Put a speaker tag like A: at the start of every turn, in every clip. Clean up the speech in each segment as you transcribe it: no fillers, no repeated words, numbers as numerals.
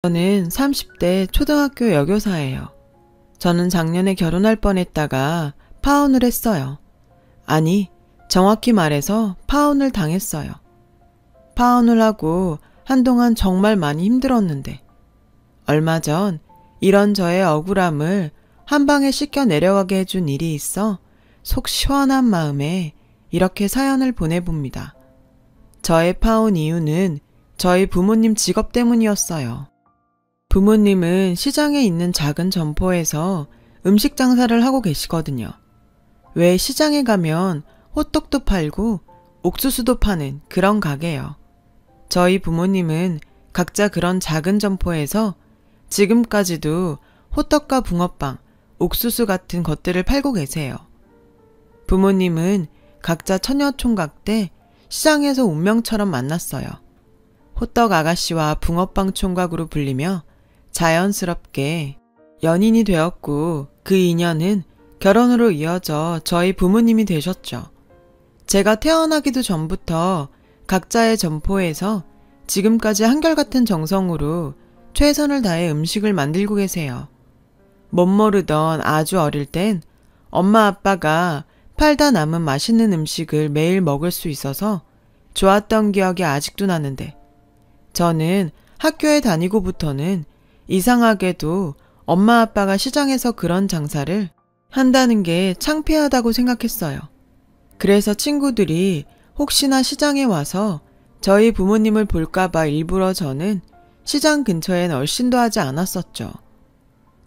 A: 저는 30대 초등학교 여교사예요. 저는 작년에 결혼할 뻔했다가 파혼을 했어요. 아니, 정확히 말해서 파혼을 당했어요. 파혼을 하고 한동안 정말 많이 힘들었는데 얼마 전 이런 저의 억울함을 한 방에 씻겨 내려가게 해준 일이 있어 속 시원한 마음에 이렇게 사연을 보내봅니다. 저의 파혼 이유는 저희 부모님 직업 때문이었어요. 부모님은 시장에 있는 작은 점포에서 음식 장사를 하고 계시거든요. 왜 시장에 가면 호떡도 팔고 옥수수도 파는 그런 가게요. 저희 부모님은 각자 그런 작은 점포에서 지금까지도 호떡과 붕어빵, 옥수수 같은 것들을 팔고 계세요. 부모님은 각자 처녀총각 때 시장에서 운명처럼 만났어요. 호떡 아가씨와 붕어빵 총각으로 불리며 자연스럽게 연인이 되었고 그 인연은 결혼으로 이어져 저희 부모님이 되셨죠. 제가 태어나기도 전부터 각자의 점포에서 지금까지 한결같은 정성으로 최선을 다해 음식을 만들고 계세요. 멋모르던 아주 어릴 땐 엄마 아빠가 팔다 남은 맛있는 음식을 매일 먹을 수 있어서 좋았던 기억이 아직도 나는데 저는 학교에 다니고부터는 이상하게도 엄마 아빠가 시장에서 그런 장사를 한다는 게 창피하다고 생각했어요. 그래서 친구들이 혹시나 시장에 와서 저희 부모님을 볼까봐 일부러 저는 시장 근처엔 얼씬도 하지 않았었죠.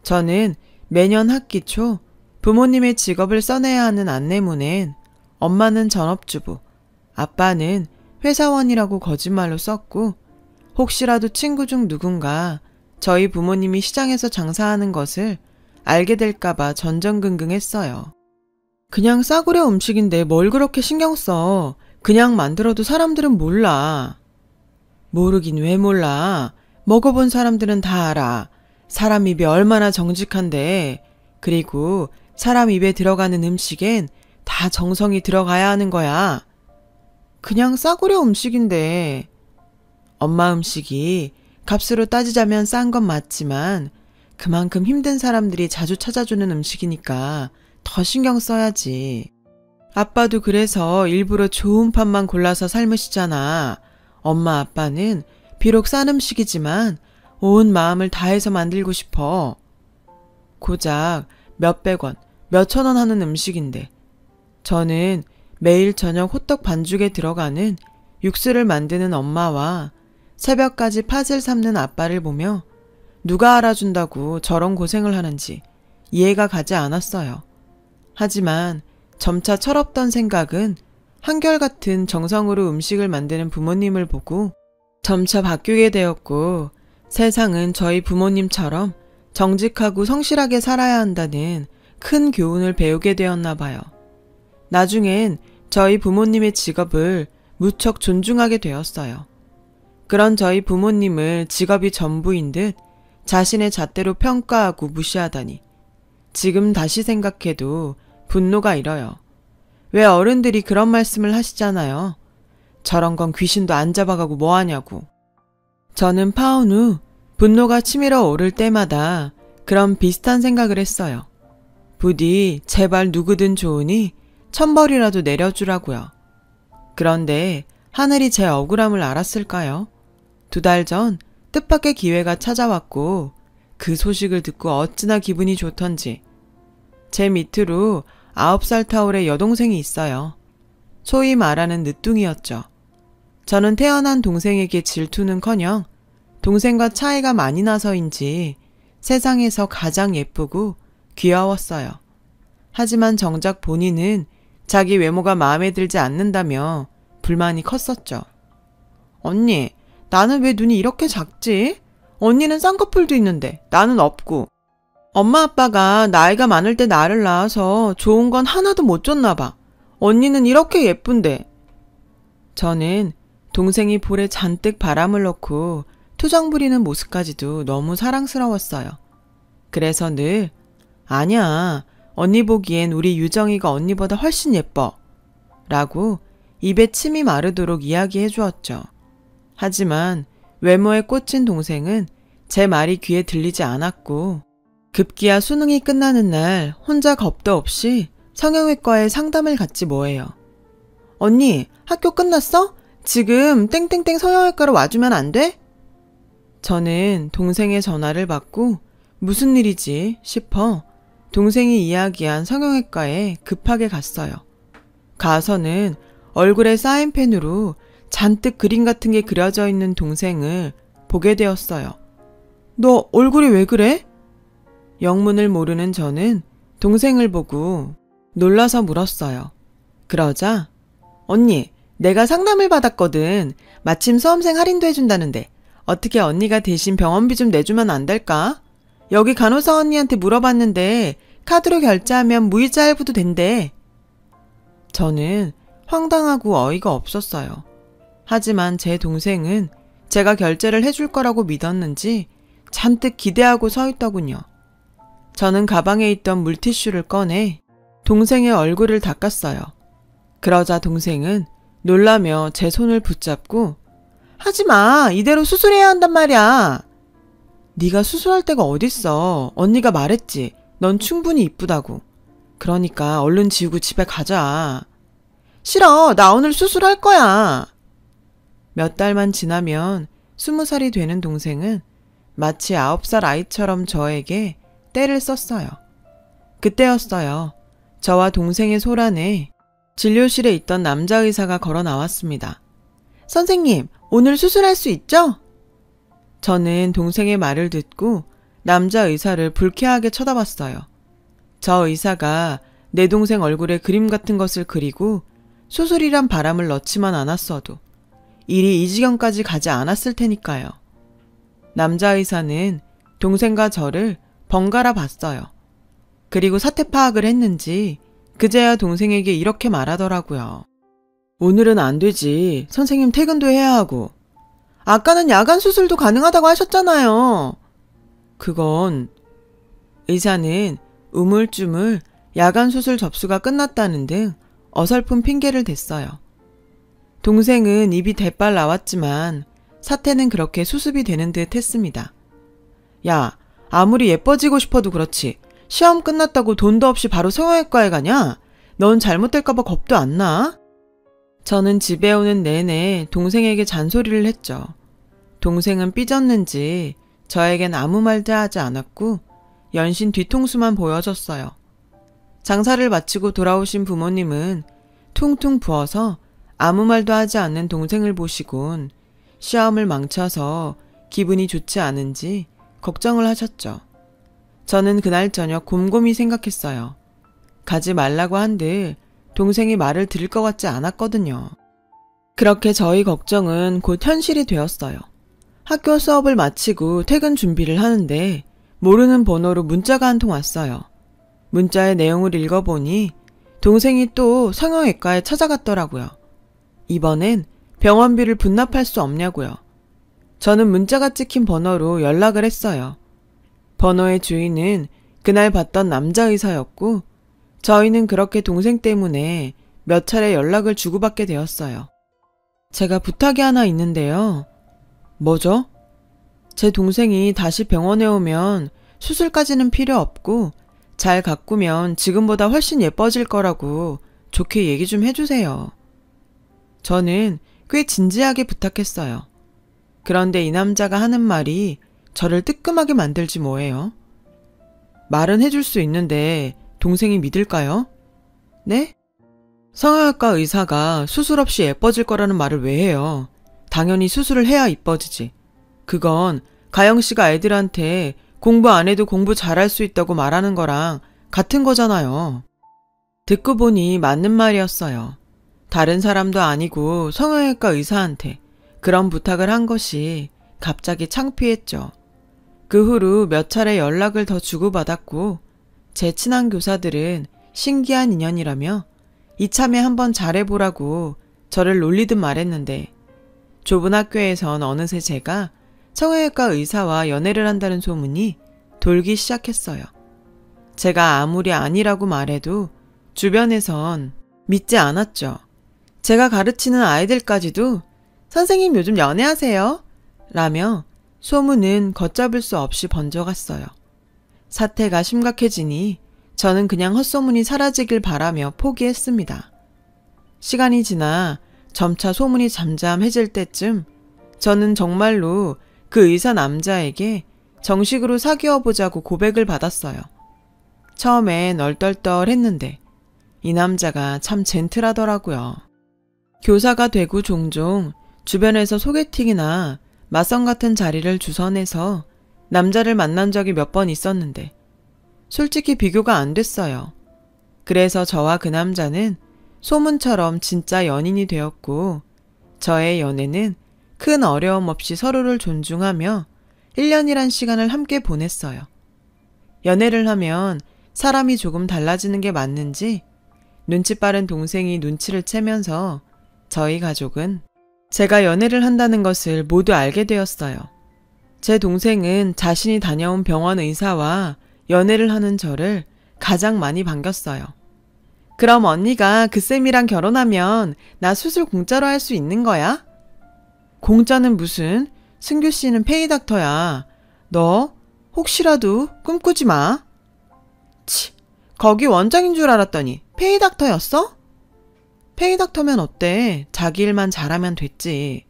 A: 저는 매년 학기 초 부모님의 직업을 써내야 하는 안내문엔 엄마는 전업주부, 아빠는 회사원이라고 거짓말로 썼고 혹시라도 친구 중 누군가 저희 부모님이 시장에서 장사하는 것을 알게 될까봐 전전긍긍했어요. 그냥 싸구려 음식인데 뭘 그렇게 신경 써. 그냥 만들어도 사람들은 몰라. 모르긴 왜 몰라. 먹어본 사람들은 다 알아. 사람 입에 얼마나 정직한데. 그리고 사람 입에 들어가는 음식엔 다 정성이 들어가야 하는 거야. 그냥 싸구려 음식인데. 엄마 음식이 값으로 따지자면 싼 건 맞지만 그만큼 힘든 사람들이 자주 찾아주는 음식이니까 더 신경 써야지. 아빠도 그래서 일부러 좋은 판만 골라서 삶으시잖아. 엄마 아빠는 비록 싼 음식이지만 온 마음을 다해서 만들고 싶어. 고작 몇백 원, 몇천 원 하는 음식인데 저는 매일 저녁 호떡 반죽에 들어가는 육수를 만드는 엄마와 새벽까지 팥을 삶는 아빠를 보며 누가 알아준다고 저런 고생을 하는지 이해가 가지 않았어요. 하지만 점차 철없던 생각은 한결같은 정성으로 음식을 만드는 부모님을 보고 점차 바뀌게 되었고 세상은 저희 부모님처럼 정직하고 성실하게 살아야 한다는 큰 교훈을 배우게 되었나 봐요. 나중엔 저희 부모님의 직업을 무척 존중하게 되었어요. 그런 저희 부모님을 직업이 전부인 듯 자신의 잣대로 평가하고 무시하다니 지금 다시 생각해도 분노가 일어요. 왜 어른들이 그런 말씀을 하시잖아요. 저런 건 귀신도 안 잡아가고 뭐하냐고. 저는 파혼 후 분노가 치밀어 오를 때마다 그런 비슷한 생각을 했어요. 부디 제발 누구든 좋으니 천벌이라도 내려주라고요. 그런데 하늘이 제 억울함을 알았을까요? 2달 전 뜻밖의 기회가 찾아왔고 그 소식을 듣고 어찌나 기분이 좋던지. 제 밑으로 9살 타울의 여동생이 있어요. 소위 말하는 늦둥이였죠. 저는 태어난 동생에게 질투는커녕 동생과 차이가 많이 나서인지 세상에서 가장 예쁘고 귀여웠어요. 하지만 정작 본인은 자기 외모가 마음에 들지 않는다며 불만이 컸었죠. 언니, 나는 왜 눈이 이렇게 작지? 언니는 쌍꺼풀도 있는데 나는 없고. 엄마 아빠가 나이가 많을 때 나를 낳아서 좋은 건 하나도 못 줬나 봐. 언니는 이렇게 예쁜데. 저는 동생이 볼에 잔뜩 바람을 넣고 투정 부리는 모습까지도 너무 사랑스러웠어요. 그래서 늘 아니야, 언니 보기엔 우리 유정이가 언니보다 훨씬 예뻐 라고 입에 침이 마르도록 이야기해 주었죠. 하지만 외모에 꽂힌 동생은 제 말이 귀에 들리지 않았고 급기야 수능이 끝나는 날 혼자 겁도 없이 성형외과에 상담을 갔지 뭐예요. 언니, 학교 끝났어? 지금 땡땡땡 성형외과로 와주면 안 돼? 저는 동생의 전화를 받고 무슨 일이지 싶어 동생이 이야기한 성형외과에 급하게 갔어요. 가서는 얼굴에 사인펜으로 잔뜩 그림 같은 게 그려져 있는 동생을 보게 되었어요. 너 얼굴이 왜 그래? 영문을 모르는 저는 동생을 보고 놀라서 물었어요. 그러자 언니, 내가 상담을 받았거든. 마침 수험생 할인도 해준다는데 어떻게 언니가 대신 병원비 좀 내주면 안 될까? 여기 간호사 언니한테 물어봤는데 카드로 결제하면 무이자 할부도 된대. 저는 황당하고 어이가 없었어요. 하지만 제 동생은 제가 결제를 해줄 거라고 믿었는지 잔뜩 기대하고 서 있더군요. 저는 가방에 있던 물티슈를 꺼내 동생의 얼굴을 닦았어요. 그러자 동생은 놀라며 제 손을 붙잡고 하지마, 이대로 수술해야 한단 말이야. 네가 수술할 데가 어딨어. 언니가 말했지. 넌 충분히 이쁘다고. 그러니까 얼른 지우고 집에 가자. 싫어, 나 오늘 수술할 거야. 몇 달만 지나면 20살이 되는 동생은 마치 9살 아이처럼 저에게 떼를 썼어요. 그때였어요. 저와 동생의 소란에 진료실에 있던 남자 의사가 걸어 나왔습니다. 선생님, 오늘 수술할 수 있죠? 저는 동생의 말을 듣고 남자 의사를 불쾌하게 쳐다봤어요. 저 의사가 내 동생 얼굴에 그림 같은 것을 그리고 수술이란 바람을 넣지만 않았어도 일이 이 지경까지 가지 않았을 테니까요. 남자 의사는 동생과 저를 번갈아 봤어요. 그리고 사태 파악을 했는지 그제야 동생에게 이렇게 말하더라고요. 오늘은 안 되지. 선생님 퇴근도 해야 하고. 아까는 야간 수술도 가능하다고 하셨잖아요. 그건 의사는 우물쭈물 야간 수술 접수가 끝났다는 등 어설픈 핑계를 댔어요. 동생은 입이 대빨 나왔지만 사태는 그렇게 수습이 되는 듯 했습니다. 야, 아무리 예뻐지고 싶어도 그렇지. 시험 끝났다고 돈도 없이 바로 성형외과에 가냐? 넌 잘못될까봐 겁도 안 나? 저는 집에 오는 내내 동생에게 잔소리를 했죠. 동생은 삐졌는지 저에겐 아무 말도 하지 않았고 연신 뒤통수만 보여줬어요. 장사를 마치고 돌아오신 부모님은 퉁퉁 부어서 아무 말도 하지 않는 동생을 보시곤 시험을 망쳐서 기분이 좋지 않은지 걱정을 하셨죠. 저는 그날 저녁 곰곰이 생각했어요. 가지 말라고 한들 동생이 말을 들을 것 같지 않았거든요. 그렇게 저희 걱정은 곧 현실이 되었어요. 학교 수업을 마치고 퇴근 준비를 하는데 모르는 번호로 문자가 한 통 왔어요. 문자의 내용을 읽어보니 동생이 또 성형외과에 찾아갔더라고요. 이번엔 병원비를 분납할 수 없냐고요. 저는 문자가 찍힌 번호로 연락을 했어요. 번호의 주인은 그날 봤던 남자 의사였고 저희는 그렇게 동생 때문에 몇 차례 연락을 주고받게 되었어요. 제가 부탁이 하나 있는데요. 뭐죠? 제 동생이 다시 병원에 오면 수술까지는 필요 없고 잘 가꾸면 지금보다 훨씬 예뻐질 거라고 좋게 얘기 좀 해주세요. 저는 꽤 진지하게 부탁했어요. 그런데 이 남자가 하는 말이 저를 뜨끔하게 만들지 뭐예요. 말은 해줄 수 있는데 동생이 믿을까요? 네? 성형외과 의사가 수술 없이 예뻐질 거라는 말을 왜 해요? 당연히 수술을 해야 이뻐지지. 그건 가영씨가 애들한테 공부 안 해도 공부 잘할 수 있다고 말하는 거랑 같은 거잖아요. 듣고 보니 맞는 말이었어요. 다른 사람도 아니고 성형외과 의사한테 그런 부탁을 한 것이 갑자기 창피했죠. 그 후로 몇 차례 연락을 더 주고받았고 제 친한 교사들은 신기한 인연이라며 이참에 한번 잘해보라고 저를 놀리듯 말했는데 좁은 학교에선 어느새 제가 성형외과 의사와 연애를 한다는 소문이 돌기 시작했어요. 제가 아무리 아니라고 말해도 주변에선 믿지 않았죠. 제가 가르치는 아이들까지도 선생님 요즘 연애하세요? 라며 소문은 걷잡을 수 없이 번져갔어요. 사태가 심각해지니 저는 그냥 헛소문이 사라지길 바라며 포기했습니다. 시간이 지나 점차 소문이 잠잠해질 때쯤 저는 정말로 그 의사 남자에게 정식으로 사귀어보자고 고백을 받았어요. 처음엔 얼떨떨했는데 이 남자가 참 젠틀하더라고요. 교사가 되고 종종 주변에서 소개팅이나 맞선 같은 자리를 주선해서 남자를 만난 적이 몇 번 있었는데 솔직히 비교가 안 됐어요. 그래서 저와 그 남자는 소문처럼 진짜 연인이 되었고 저의 연애는 큰 어려움 없이 서로를 존중하며 1년이란 시간을 함께 보냈어요. 연애를 하면 사람이 조금 달라지는 게 맞는지 눈치 빠른 동생이 눈치를 채면서 저희 가족은 제가 연애를 한다는 것을 모두 알게 되었어요. 제 동생은 자신이 다녀온 병원 의사와 연애를 하는 저를 가장 많이 반겼어요. 그럼 언니가 그 쌤이랑 결혼하면 나 수술 공짜로 할 수 있는 거야? 공짜는 무슨? 승규 씨는 페이닥터야. 너 혹시라도 꿈꾸지 마. 치, 거기 원장인 줄 알았더니 페이닥터였어? 페이닥터면 어때? 자기 일만 잘하면 됐지.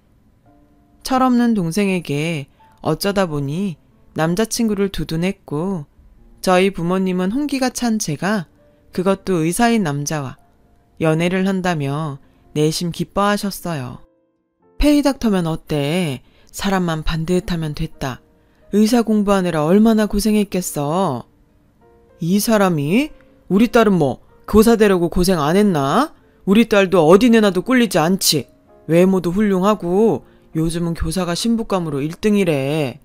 A: 철없는 동생에게 어쩌다 보니 남자친구를 두둔했고 저희 부모님은 홍기가 찬 제가 그것도 의사인 남자와 연애를 한다며 내심 기뻐하셨어요. 페이닥터면 어때? 사람만 반듯하면 됐다. 의사 공부하느라 얼마나 고생했겠어. 이 사람이? 우리 딸은 뭐 교사 되려고 고생 안 했나? 우리 딸도 어디 내놔도 꿀리지 않지. 외모도 훌륭하고 요즘은 교사가 신부감으로 1등이래.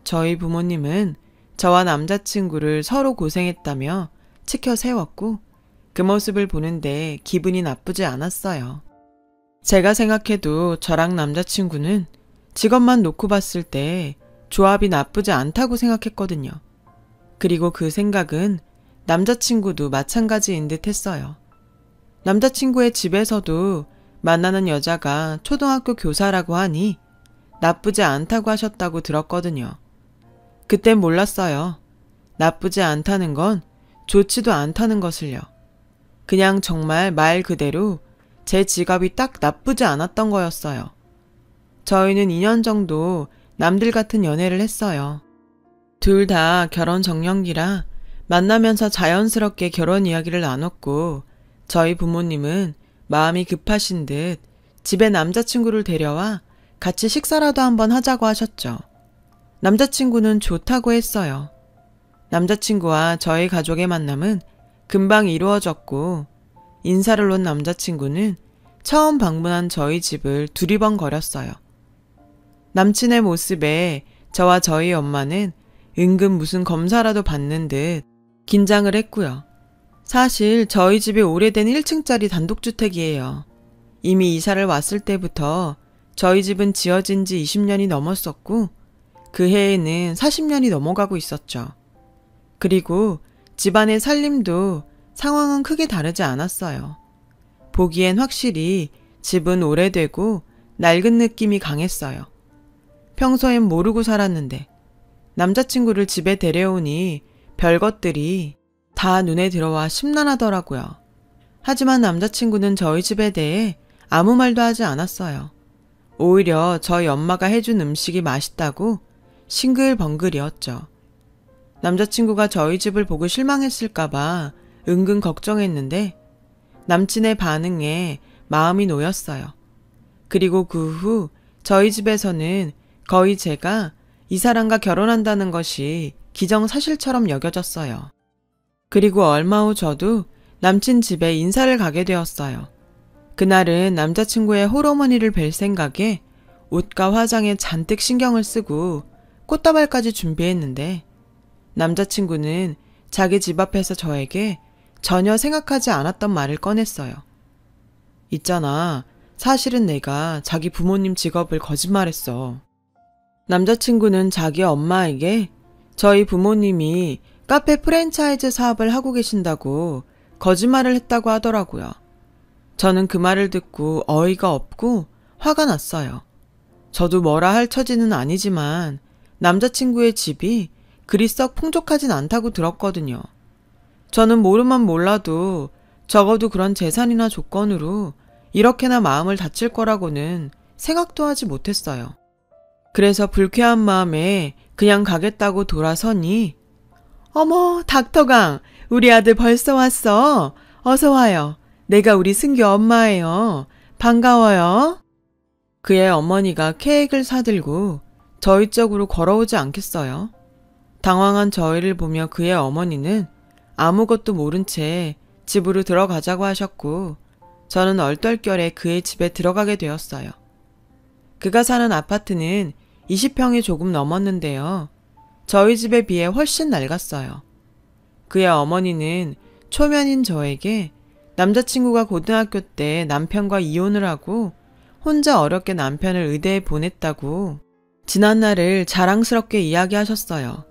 A: 저희 부모님은 저와 남자친구를 서로 고생했다며 치켜 세웠고 그 모습을 보는데 기분이 나쁘지 않았어요. 제가 생각해도 저랑 남자친구는 직업만 놓고 봤을 때 조합이 나쁘지 않다고 생각했거든요. 그리고 그 생각은 남자친구도 마찬가지인 듯 했어요. 남자친구의 집에서도 만나는 여자가 초등학교 교사라고 하니 나쁘지 않다고 하셨다고 들었거든요. 그땐 몰랐어요. 나쁘지 않다는 건 좋지도 않다는 것을요. 그냥 정말 말 그대로 제 직업이 딱 나쁘지 않았던 거였어요. 저희는 2년 정도 남들 같은 연애를 했어요. 둘 다 결혼 정년기라 만나면서 자연스럽게 결혼 이야기를 나눴고 저희 부모님은 마음이 급하신 듯 집에 남자친구를 데려와 같이 식사라도 한번 하자고 하셨죠. 남자친구는 좋다고 했어요. 남자친구와 저희 가족의 만남은 금방 이루어졌고 인사를 온 남자친구는 처음 방문한 저희 집을 두리번거렸어요. 남친의 모습에 저와 저희 엄마는 은근 무슨 검사라도 받는 듯 긴장을 했고요. 사실 저희 집이 오래된 1층짜리 단독주택이에요. 이미 이사를 왔을 때부터 저희 집은 지어진 지 20년이 넘었었고 그 해에는 40년이 넘어가고 있었죠. 그리고 집안의 살림도 상황은 크게 다르지 않았어요. 보기엔 확실히 집은 오래되고 낡은 느낌이 강했어요. 평소엔 모르고 살았는데 남자친구를 집에 데려오니 별것들이 다 눈에 들어와 심란하더라고요. 하지만 남자친구는 저희 집에 대해 아무 말도 하지 않았어요. 오히려 저희 엄마가 해준 음식이 맛있다고 싱글벙글이었죠. 남자친구가 저희 집을 보고 실망했을까봐 은근 걱정했는데 남친의 반응에 마음이 놓였어요. 그리고 그 후 저희 집에서는 거의 제가 이 사람과 결혼한다는 것이 기정사실처럼 여겨졌어요. 그리고 얼마 후 저도 남친 집에 인사를 가게 되었어요. 그날은 남자친구의 홀어머니를 뵐 생각에 옷과 화장에 잔뜩 신경을 쓰고 꽃다발까지 준비했는데 남자친구는 자기 집 앞에서 저에게 전혀 생각하지 않았던 말을 꺼냈어요. 있잖아, 사실은 내가 자기 부모님 직업을 거짓말했어. 남자친구는 자기 엄마에게 저희 부모님이 카페 프랜차이즈 사업을 하고 계신다고 거짓말을 했다고 하더라고요. 저는 그 말을 듣고 어이가 없고 화가 났어요. 저도 뭐라 할 처지는 아니지만 남자친구의 집이 그리 썩 풍족하진 않다고 들었거든요. 저는 모르면 몰라도 적어도 그런 재산이나 조건으로 이렇게나 마음을 다칠 거라고는 생각도 하지 못했어요. 그래서 불쾌한 마음에 그냥 가겠다고 돌아서니 어머, 닥터강, 우리 아들 벌써 왔어. 어서 와요. 내가 우리 승규 엄마예요. 반가워요. 그의 어머니가 케이크를 사들고 저희 쪽으로 걸어오지 않겠어요? 당황한 저희를 보며 그의 어머니는 아무것도 모른 채 집으로 들어가자고 하셨고 저는 얼떨결에 그의 집에 들어가게 되었어요. 그가 사는 아파트는 20평이 조금 넘었는데요. 저희 집에 비해 훨씬 낡았어요. 그의 어머니는 초면인 저에게 남자친구가 고등학교 때 남편과 이혼을 하고 혼자 어렵게 남편을 의대에 보냈다고 지난날을 자랑스럽게 이야기하셨어요.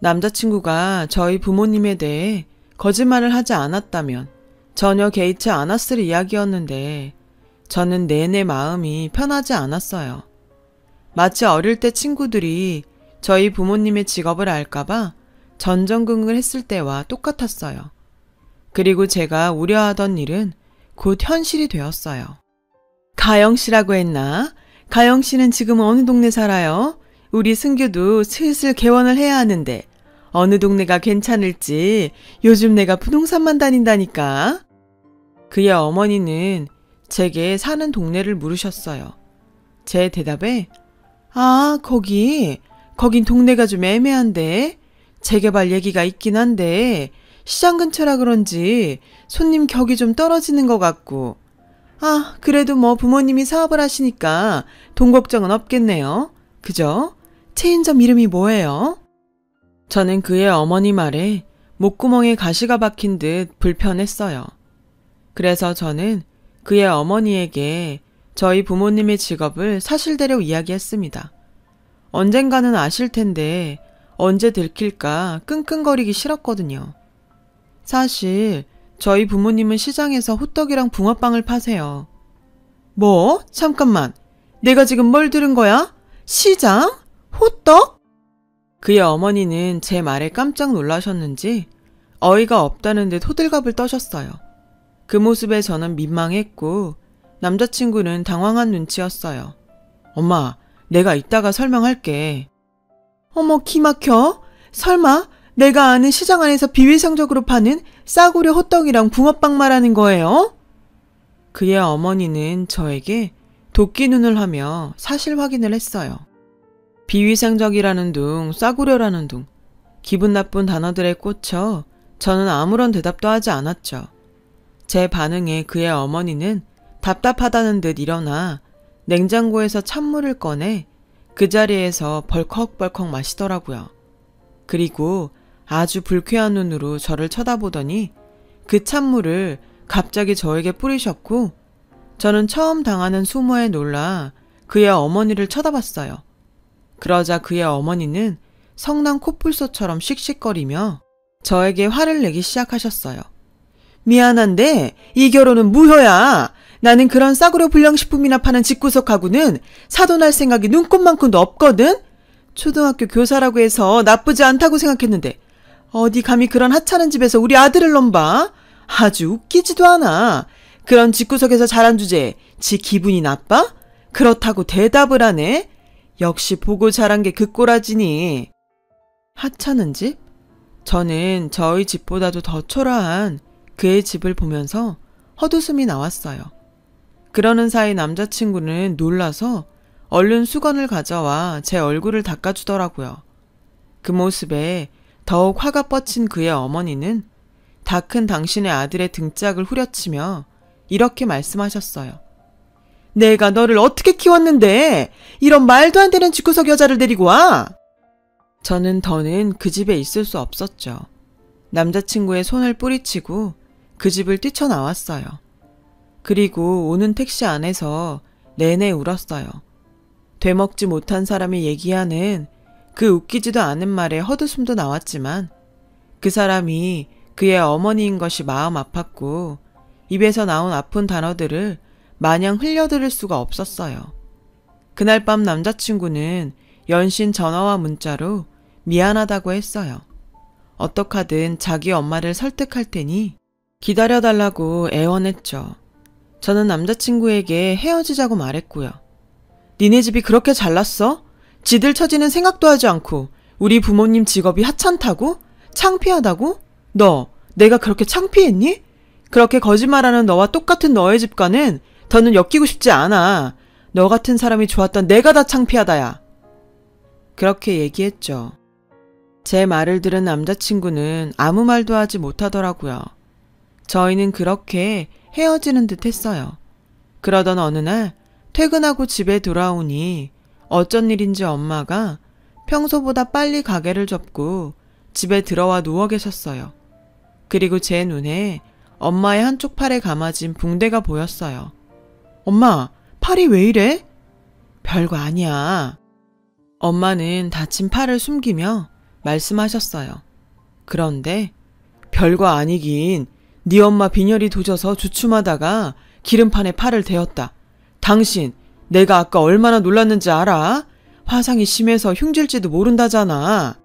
A: 남자친구가 저희 부모님에 대해 거짓말을 하지 않았다면 전혀 개의치 않았을 이야기였는데 저는 내내 마음이 편하지 않았어요. 마치 어릴 때 친구들이 저희 부모님의 직업을 알까봐 전전긍긍을 했을 때와 똑같았어요. 그리고 제가 우려하던 일은 곧 현실이 되었어요. 가영 씨라고 했나? 가영 씨는 지금 어느 동네 살아요? 우리 승규도 슬슬 개원을 해야 하는데 어느 동네가 괜찮을지 요즘 내가 부동산만 다닌다니까. 그의 어머니는 제게 사는 동네를 물으셨어요. 제 대답에 아, 거긴 동네가 좀 애매한데 재개발 얘기가 있긴 한데 시장 근처라 그런지 손님 격이 좀 떨어지는 것 같고 아, 그래도 뭐 부모님이 사업을 하시니까 돈 걱정은 없겠네요. 그죠? 체인점 이름이 뭐예요? 저는 그의 어머니 말에 목구멍에 가시가 박힌 듯 불편했어요. 그래서 저는 그의 어머니에게 저희 부모님의 직업을 사실대로 이야기했습니다. 언젠가는 아실 텐데 언제 들킬까 끙끙거리기 싫었거든요. 사실 저희 부모님은 시장에서 호떡이랑 붕어빵을 파세요. 뭐? 잠깐만. 내가 지금 뭘 들은 거야? 시장? 호떡? 그의 어머니는 제 말에 깜짝 놀라셨는지 어이가 없다는 듯 호들갑을 떠셨어요. 그 모습에 저는 민망했고 남자친구는 당황한 눈치였어요. 엄마, 내가 이따가 설명할게. 어머, 기막혀? 설마 내가 아는 시장 안에서 비위생적으로 파는 싸구려 호떡이랑 붕어빵 말하는 거예요? 그의 어머니는 저에게 도끼 눈을 하며 사실 확인을 했어요. 비위생적이라는 둥, 싸구려라는 둥, 기분 나쁜 단어들에 꽂혀 저는 아무런 대답도 하지 않았죠. 제 반응에 그의 어머니는 답답하다는 듯 일어나 냉장고에서 찬물을 꺼내 그 자리에서 벌컥벌컥 마시더라고요. 그리고 아주 불쾌한 눈으로 저를 쳐다보더니 그 찬물을 갑자기 저에게 뿌리셨고 저는 처음 당하는 수모에 놀라 그의 어머니를 쳐다봤어요. 그러자 그의 어머니는 성난 코뿔소처럼 씩씩거리며 저에게 화를 내기 시작하셨어요. 미안한데 이 결혼은 무효야. 나는 그런 싸구려 불량식품이나 파는 집구석하고는 사돈할 생각이 눈꼽만큼도 없거든. 초등학교 교사라고 해서 나쁘지 않다고 생각했는데 어디 감히 그런 하찮은 집에서 우리 아들을 넘봐. 아주 웃기지도 않아. 그런 집구석에서 자란 주제에 지 기분이 나빠? 그렇다고 대답을 하네. 역시 보고 자란 게 그 꼬라지니. 하찮은 집? 저는 저희 집보다도 더 초라한 그의 집을 보면서 헛웃음이 나왔어요. 그러는 사이 남자친구는 놀라서 얼른 수건을 가져와 제 얼굴을 닦아주더라고요. 그 모습에 더욱 화가 뻗친 그의 어머니는 다 큰 당신의 아들의 등짝을 후려치며 이렇게 말씀하셨어요. 내가 너를 어떻게 키웠는데 이런 말도 안 되는 집구석 여자를 데리고 와? 저는 더는 그 집에 있을 수 없었죠. 남자친구의 손을 뿌리치고 그 집을 뛰쳐나왔어요. 그리고 오는 택시 안에서 내내 울었어요. 되먹지 못한 사람이 얘기하는 그 웃기지도 않은 말에 헛웃음도 나왔지만 그 사람이 그의 어머니인 것이 마음 아팠고 입에서 나온 아픈 단어들을 마냥 흘려들을 수가 없었어요. 그날 밤 남자친구는 연신 전화와 문자로 미안하다고 했어요. 어떡하든 자기 엄마를 설득할 테니 기다려달라고 애원했죠. 저는 남자친구에게 헤어지자고 말했고요. 니네 집이 그렇게 잘났어? 지들 처지는 생각도 하지 않고 우리 부모님 직업이 하찮다고? 창피하다고? 너, 내가 그렇게 창피했니? 그렇게 거짓말하는 너와 똑같은 너의 집과는 더는 엮이고 싶지 않아. 너 같은 사람이 좋았던 내가 다 창피하다야. 그렇게 얘기했죠. 제 말을 들은 남자친구는 아무 말도 하지 못하더라고요. 저희는 그렇게 헤어지는 듯 했어요. 그러던 어느 날 퇴근하고 집에 돌아오니 어쩐 일인지 엄마가 평소보다 빨리 가게를 접고 집에 들어와 누워 계셨어요. 그리고 제 눈에 엄마의 한쪽 팔에 감아진 붕대가 보였어요. 엄마, 팔이 왜 이래? 별거 아니야. 엄마는 다친 팔을 숨기며 말씀하셨어요. 그런데 별거 아니긴 네 엄마 빈혈이 도져서 주춤하다가 기름판에 팔을 대었다. 당신 내가 아까 얼마나 놀랐는지 알아? 화상이 심해서 흉질지도 모른다잖아.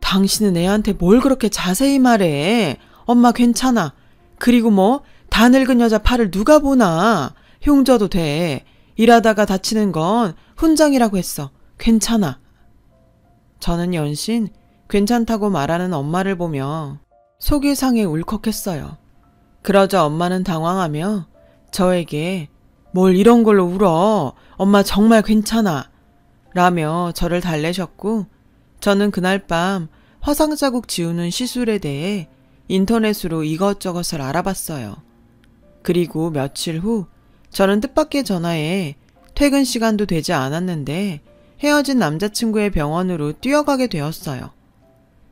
A: 당신은 애한테 뭘 그렇게 자세히 말해. 엄마 괜찮아. 그리고 뭐 다 늙은 여자 팔을 누가 보나. 흉져도 돼. 일하다가 다치는 건 훈장이라고 했어. 괜찮아. 저는 연신 괜찮다고 말하는 엄마를 보며 속이 상해 울컥했어요. 그러자 엄마는 당황하며 저에게 뭘 이런 걸로 울어. 엄마 정말 괜찮아. 라며 저를 달래셨고 저는 그날 밤 화상 자국 지우는 시술에 대해 인터넷으로 이것저것을 알아봤어요. 그리고 며칠 후 저는 뜻밖의 전화에 퇴근 시간도 되지 않았는데 헤어진 남자친구의 병원으로 뛰어가게 되었어요.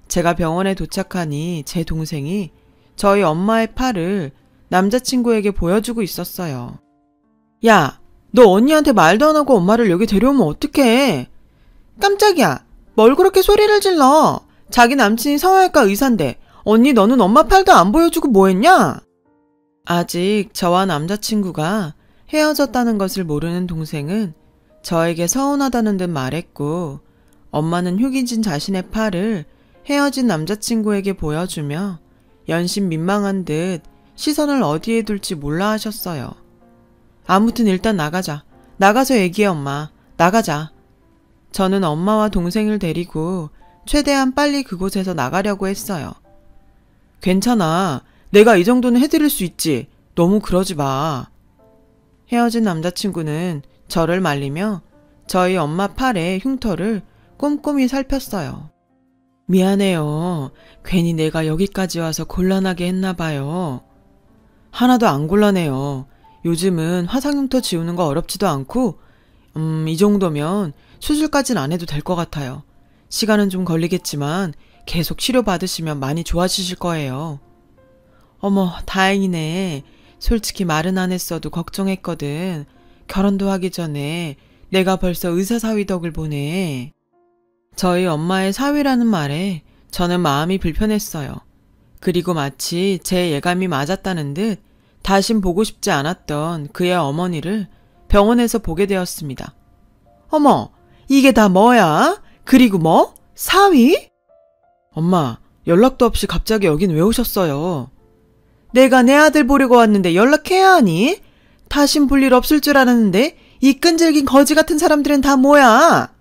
A: 제가 병원에 도착하니 제 동생이 저희 엄마의 팔을 남자친구에게 보여주고 있었어요. 야, 너 언니한테 말도 안 하고 엄마를 여기 데려오면 어떡해? 깜짝이야. 뭘 그렇게 소리를 질러? 자기 남친이 성형외과 의사인데 언니 너는 엄마 팔도 안 보여주고 뭐했냐? 아직 저와 남자친구가 헤어졌다는 것을 모르는 동생은 저에게 서운하다는 듯 말했고 엄마는 휴기진 자신의 팔을 헤어진 남자친구에게 보여주며 연신 민망한 듯 시선을 어디에 둘지 몰라 하셨어요. 아무튼 일단 나가자. 나가서 얘기해 엄마. 나가자. 저는 엄마와 동생을 데리고 최대한 빨리 그곳에서 나가려고 했어요. 괜찮아. 내가 이 정도는 해드릴 수 있지. 너무 그러지 마. 헤어진 남자친구는 저를 말리며 저희 엄마 팔의 흉터를 꼼꼼히 살폈어요. 미안해요. 괜히 내가 여기까지 와서 곤란하게 했나 봐요. 하나도 안 곤란해요. 요즘은 화상흉터 지우는 거 어렵지도 않고 이 정도면 수술까진 안 해도 될 것 같아요. 시간은 좀 걸리겠지만 계속 치료받으시면 많이 좋아지실 거예요. 어머, 다행이네. 솔직히 말은 안 했어도 걱정했거든. 결혼도 하기 전에 내가 벌써 의사 사위 덕을 보네. 저희 엄마의 사위라는 말에 저는 마음이 불편했어요. 그리고 마치 제 예감이 맞았다는 듯 다신 보고 싶지 않았던 그의 어머니를 병원에서 보게 되었습니다. 어머, 이게 다 뭐야? 그리고 뭐? 사위? 엄마, 연락도 없이 갑자기 여긴 왜 오셨어요? 내가 내 아들 보려고 왔는데 연락해야 하니? 다신 볼 일 없을 줄 알았는데 이 끈질긴 거지 같은 사람들은 다 뭐야?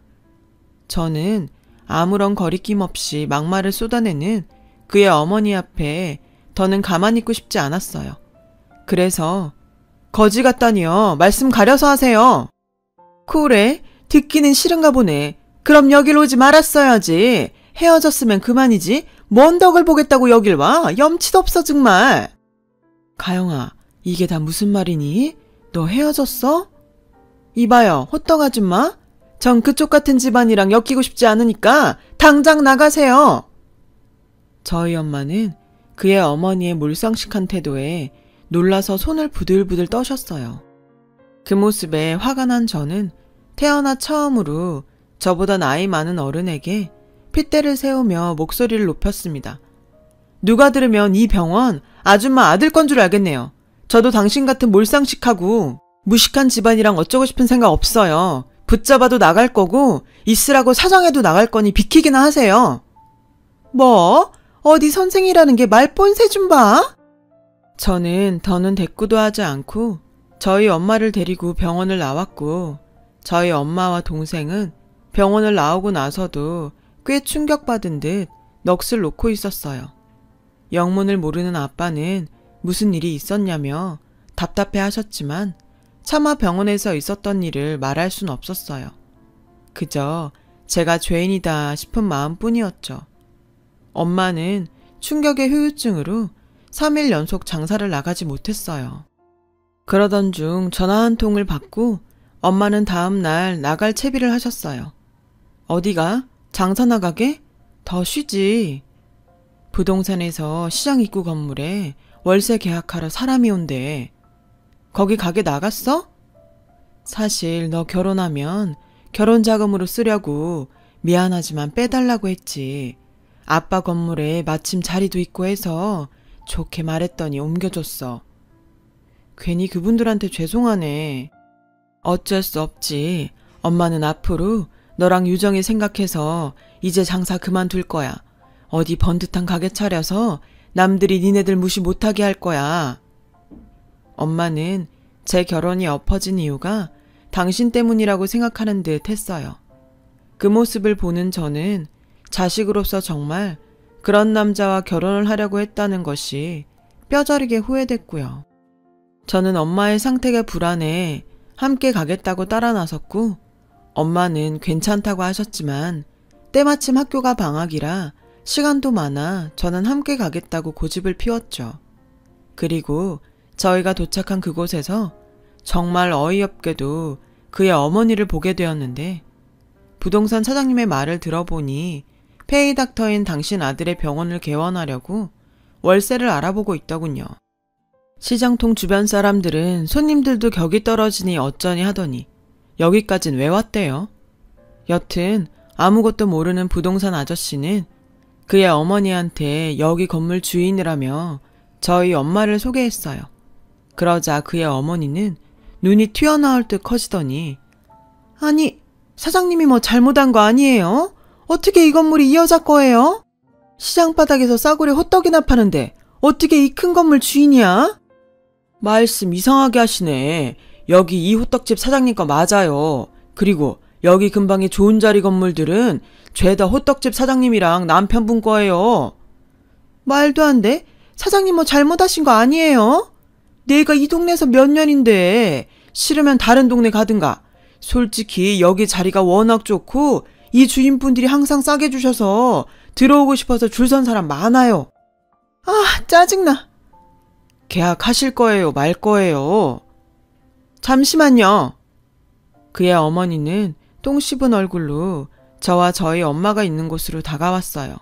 A: 저는 아무런 거리낌 없이 막말을 쏟아내는 그의 어머니 앞에 더는 가만히 있고 싶지 않았어요. 그래서 거지 같다니요. 말씀 가려서 하세요. 그래? 듣기는 싫은가 보네. 그럼 여길 오지 말았어야지. 헤어졌으면 그만이지. 뭔 덕을 보겠다고 여길 와? 염치도 없어 정말. 가영아, 이게 다 무슨 말이니? 너 헤어졌어? 이봐요, 호떡 아줌마. 전 그쪽 같은 집안이랑 엮이고 싶지 않으니까 당장 나가세요. 저희 엄마는 그의 어머니의 몰상식한 태도에 놀라서 손을 부들부들 떠셨어요. 그 모습에 화가 난 저는 태어나 처음으로 저보다 나이 많은 어른에게 핏대를 세우며 목소리를 높였습니다. 누가 들으면 이 병원 아줌마 아들 건 줄 알겠네요. 저도 당신 같은 몰상식하고 무식한 집안이랑 어쩌고 싶은 생각 없어요. 붙잡아도 나갈 거고 있으라고 사정해도 나갈 거니 비키기나 하세요. 뭐? 어디 선생이라는 게 말본새 좀 봐? 저는 더는 대꾸도 하지 않고 저희 엄마를 데리고 병원을 나왔고 저희 엄마와 동생은 병원을 나오고 나서도 꽤 충격받은 듯 넋을 놓고 있었어요. 영문을 모르는 아빠는 무슨 일이 있었냐며 답답해 하셨지만 차마 병원에서 있었던 일을 말할 순 없었어요. 그저 제가 죄인이다 싶은 마음뿐이었죠. 엄마는 충격의 후유증으로 3일 연속 장사를 나가지 못했어요. 그러던 중 전화 한 통을 받고 엄마는 다음 날 나갈 채비를 하셨어요. 어디가? 장사 나가게? 더 쉬지. 부동산에서 시장 입구 건물에 월세 계약하러 사람이 온대. 거기 가게 나갔어? 사실 너 결혼하면 결혼 자금으로 쓰려고 미안하지만 빼달라고 했지. 아빠 건물에 마침 자리도 있고 해서 좋게 말했더니 옮겨줬어. 괜히 그분들한테 죄송하네. 어쩔 수 없지. 엄마는 앞으로 너랑 유정이 생각해서 이제 장사 그만둘 거야. 어디 번듯한 가게 차려서 남들이 니네들 무시 못하게 할 거야. 엄마는 제 결혼이 엎어진 이유가 당신 때문이라고 생각하는 듯 했어요. 그 모습을 보는 저는 자식으로서 정말 그런 남자와 결혼을 하려고 했다는 것이 뼈저리게 후회됐고요. 저는 엄마의 상태가 불안해 함께 가겠다고 따라 나섰고 엄마는 괜찮다고 하셨지만 때마침 학교가 방학이라 시간도 많아 저는 함께 가겠다고 고집을 피웠죠. 그리고 저희가 도착한 그곳에서 정말 어이없게도 그의 어머니를 보게 되었는데 부동산 사장님의 말을 들어보니 페이닥터인 당신 아들의 병원을 개원하려고 월세를 알아보고 있더군요. 시장통 주변 사람들은 손님들도 격이 떨어지니 어쩌니 하더니 여기까진 왜 왔대요? 여튼 아무것도 모르는 부동산 아저씨는 그의 어머니한테 여기 건물 주인이라며 저희 엄마를 소개했어요. 그러자 그의 어머니는 눈이 튀어나올 듯 커지더니 아니 사장님이 뭐 잘못한 거 아니에요? 어떻게 이 건물이 이 여자 거예요? 시장 바닥에서 싸구려 호떡이나 파는데 어떻게 이 큰 건물 주인이야? 말씀 이상하게 하시네. 여기 이 호떡집 사장님 거 맞아요. 그리고 여기 근방의 좋은 자리 건물들은 죄다 호떡집 사장님이랑 남편분 거예요. 말도 안 돼. 사장님 뭐 잘못하신 거 아니에요? 내가 이 동네에서 몇 년인데 싫으면 다른 동네 가든가. 솔직히 여기 자리가 워낙 좋고 이 주인분들이 항상 싸게 주셔서 들어오고 싶어서 줄 선 사람 많아요. 아, 짜증나. 계약하실 거예요, 말 거예요? 잠시만요. 그의 어머니는 똥 씹은 얼굴로 저와 저희 엄마가 있는 곳으로 다가왔어요.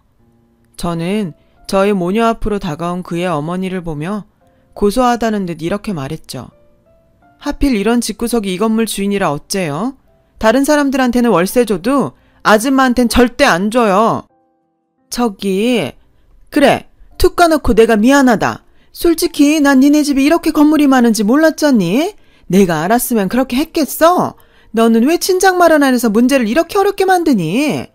A: 저는 저희 모녀 앞으로 다가온 그의 어머니를 보며 고소하다는 듯 이렇게 말했죠. 하필 이런 집구석이 이 건물 주인이라 어째요? 다른 사람들한테는 월세 줘도 아줌마한텐 절대 안 줘요. 저기 그래 툭 까놓고 내가 미안하다. 솔직히 난 니네 집이 이렇게 건물이 많은지 몰랐잖니? 내가 알았으면 그렇게 했겠어? 너는 왜 친장 마련 안에서 문제를 이렇게 어렵게 만드니?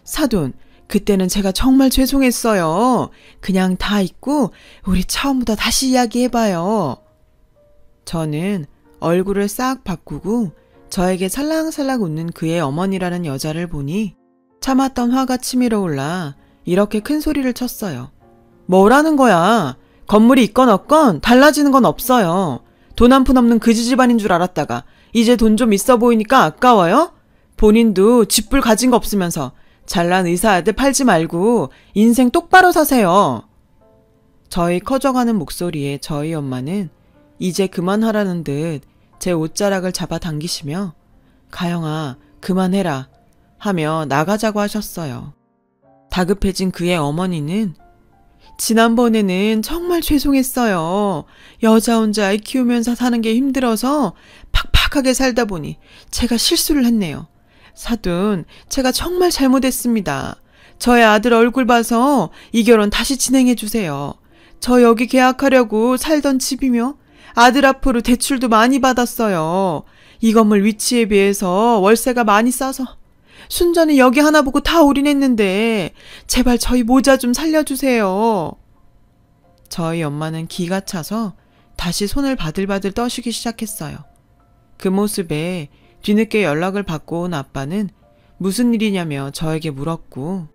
A: 사돈, 그때는 제가 정말 죄송했어요. 그냥 다 잊고 우리 처음부터 다시 이야기해봐요. 저는 얼굴을 싹 바꾸고 저에게 살랑살랑 웃는 그의 어머니라는 여자를 보니 참았던 화가 치밀어 올라 이렇게 큰 소리를 쳤어요. 뭐라는 거야? 건물이 있건 없건 달라지는 건 없어요. 돈 한 푼 없는 그지 집안인 줄 알았다가 이제 돈 좀 있어 보이니까 아까워요? 본인도 집불 가진 거 없으면서 잘난 의사 아들 팔지 말고 인생 똑바로 사세요. 저희 커져가는 목소리에 저희 엄마는 이제 그만하라는 듯 제 옷자락을 잡아당기시며 가영아 그만해라 하며 나가자고 하셨어요. 다급해진 그의 어머니는 지난번에는 정말 죄송했어요. 여자 혼자 아이 키우면서 사는 게 힘들어서 팍팍하게 살다 보니 제가 실수를 했네요. 사돈, 제가 정말 잘못했습니다. 저의 아들 얼굴 봐서 이 결혼 다시 진행해 주세요. 저 여기 계약하려고 살던 집이며 아들 앞으로 대출도 많이 받았어요. 이 건물 위치에 비해서 월세가 많이 싸서 순전히 여기 하나 보고 다 올인했는데 제발 저희 모자 좀 살려주세요. 저희 엄마는 기가 차서 다시 손을 바들바들 떠시기 시작했어요. 그 모습에 뒤늦게 연락을 받고 온 아빠는 무슨 일이냐며 저에게 물었고,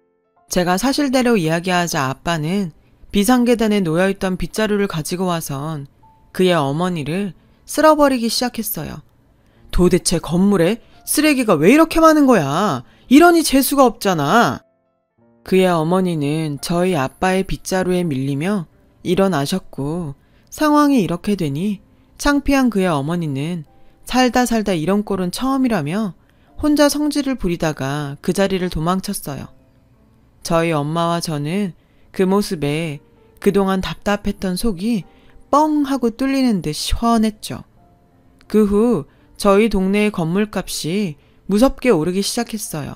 A: 제가 사실대로 이야기하자 아빠는 비상계단에 놓여있던 빗자루를 가지고 와선 그의 어머니를 쓸어버리기 시작했어요. 도대체 건물에 쓰레기가 왜 이렇게 많은 거야? 이러니 재수가 없잖아. 그의 어머니는 저희 아빠의 빗자루에 밀리며 일어나셨고, 상황이 이렇게 되니 창피한 그의 어머니는 살다 이런 꼴은 처음이라며 혼자 성질을 부리다가 그 자리를 도망쳤어요. 저희 엄마와 저는 그 모습에 그동안 답답했던 속이 뻥 하고 뚫리는 듯 시원했죠. 그 후 저희 동네의 건물값이 무섭게 오르기 시작했어요.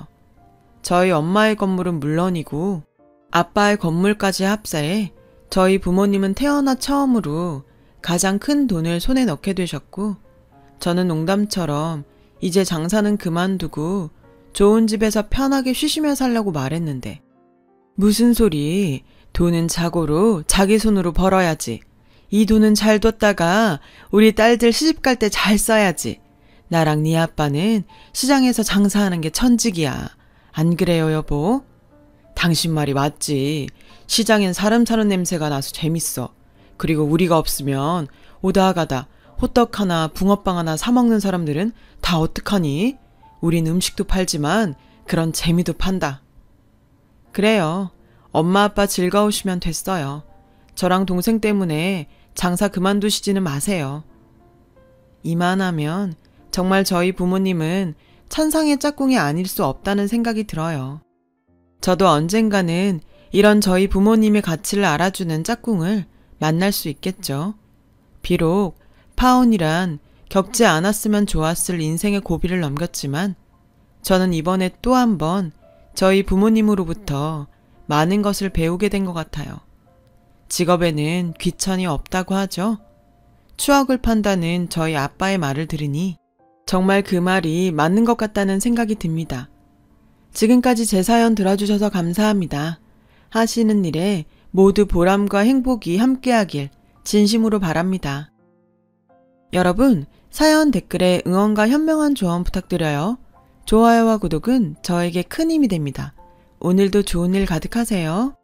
A: 저희 엄마의 건물은 물론이고 아빠의 건물까지 합사해 저희 부모님은 태어나 처음으로 가장 큰 돈을 손에 넣게 되셨고, 저는 농담처럼 이제 장사는 그만두고 좋은 집에서 편하게 쉬시며 살려고 말했는데, 무슨 소리, 돈은 자고로 자기 손으로 벌어야지. 이 돈은 잘 뒀다가 우리 딸들 시집갈 때 잘 써야지. 나랑 네 아빠는 시장에서 장사하는 게 천직이야. 안 그래요, 여보? 당신 말이 맞지. 시장엔 사람 사는 냄새가 나서 재밌어. 그리고 우리가 없으면 오다 가다 호떡 하나 붕어빵 하나 사 먹는 사람들은 다 어떡하니? 우린 음식도 팔지만 그런 재미도 판다. 그래요. 엄마 아빠 즐거우시면 됐어요. 저랑 동생 때문에 장사 그만두시지는 마세요. 이만하면 정말 저희 부모님은 천상의 짝꿍이 아닐 수 없다는 생각이 들어요. 저도 언젠가는 이런 저희 부모님의 가치를 알아주는 짝꿍을 만날 수 있겠죠. 비록 파혼이란 겪지 않았으면 좋았을 인생의 고비를 넘겼지만 저는 이번에 또 한 번 저희 부모님으로부터 많은 것을 배우게 된 것 같아요. 직업에는 귀천이 없다고 하죠. 추억을 판다는 저희 아빠의 말을 들으니 정말 그 말이 맞는 것 같다는 생각이 듭니다. 지금까지 제 사연 들어주셔서 감사합니다. 하시는 일에 모두 보람과 행복이 함께하길 진심으로 바랍니다. 여러분, 사연 댓글에 응원과 현명한 조언 부탁드려요. 좋아요와 구독은 저에게 큰 힘이 됩니다. 오늘도 좋은 일 가득하세요.